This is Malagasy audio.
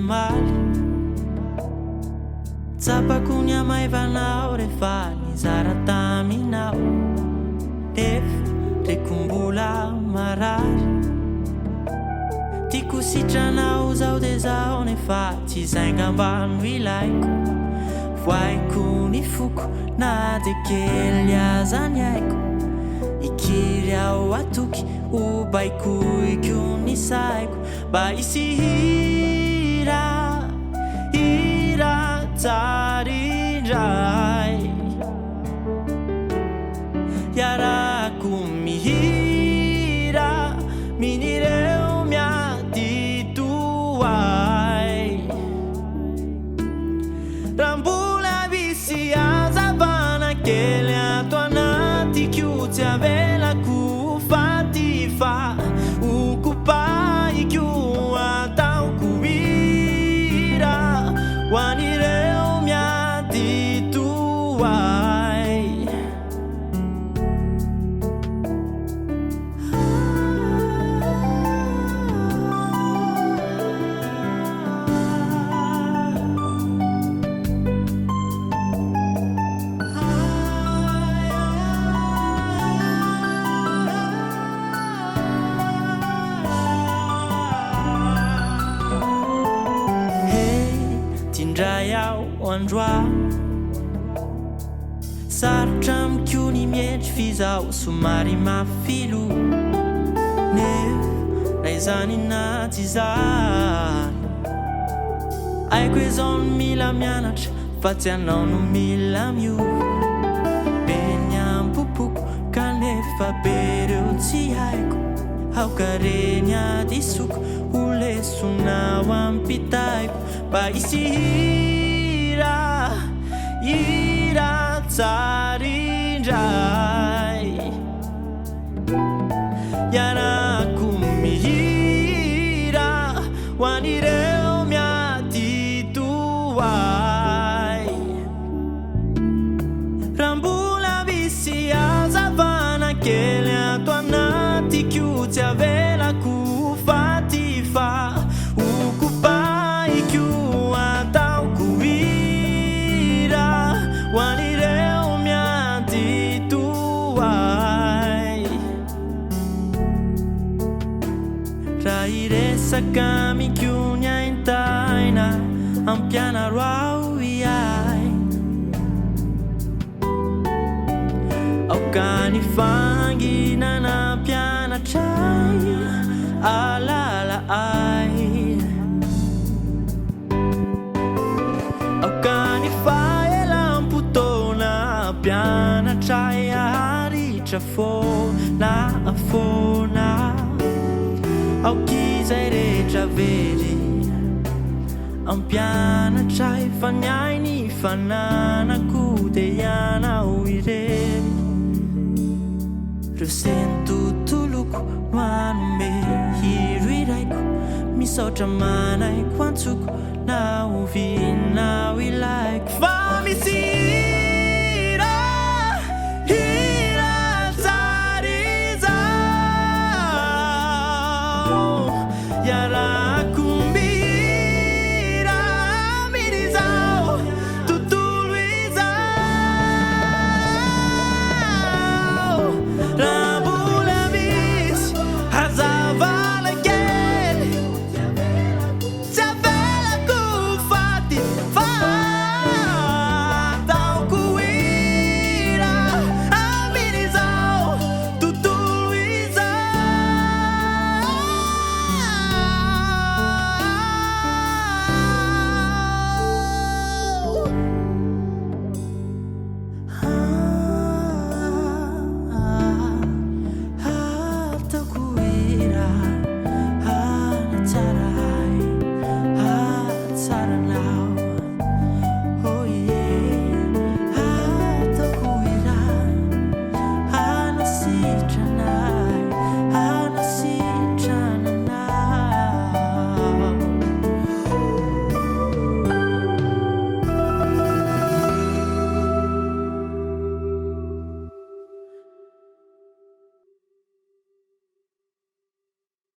maly tsapako ny amaivanao rehefa nizara taminao nefa reko mbola marary tiako sitranao zao de zao nefa tsy zaingamba no ilaiko voaiko ny foko na de kely aza ny aiko ikiry ao atoky o baikoiko ny saiko mba hisy hira tsara indray iarako mihira minireo miady toay raha mbola misy hazavana kely ato anaty ko tsy avelako fatifa okopaiko ataoko hira ho an'ireo miady toay tindray ao androa sarotra amiko ny mietry fizao somary mafilo nefa raha izany na tsy zany aiko izao no mila mianatra fa tsy anao no mila miova be ny ampopoko kanefa be reo tsy haiko aokareny adisoko ho lesonao ampitaiko mba hisy hira tsara indray iarako mihira ho an'ireo miady toay raha mbola misy hazavana kely ato anaty ko tsy avelako fatifa okopaiko ataoko hira ho an'ireo miady toay raha iresaka amiko ny aintaina ampianaro ao iay aoka ny fanginana mpianatray alala ay aoka ny fahelam-potona mpianatray aharitra fona fona aok'izay rehetra very ampianatray fa ny ainy fananako de ianao irery reo sentontoloko no anome hiro iraiko misaotra manaiko antsoko na ovinao ilaiko fa misy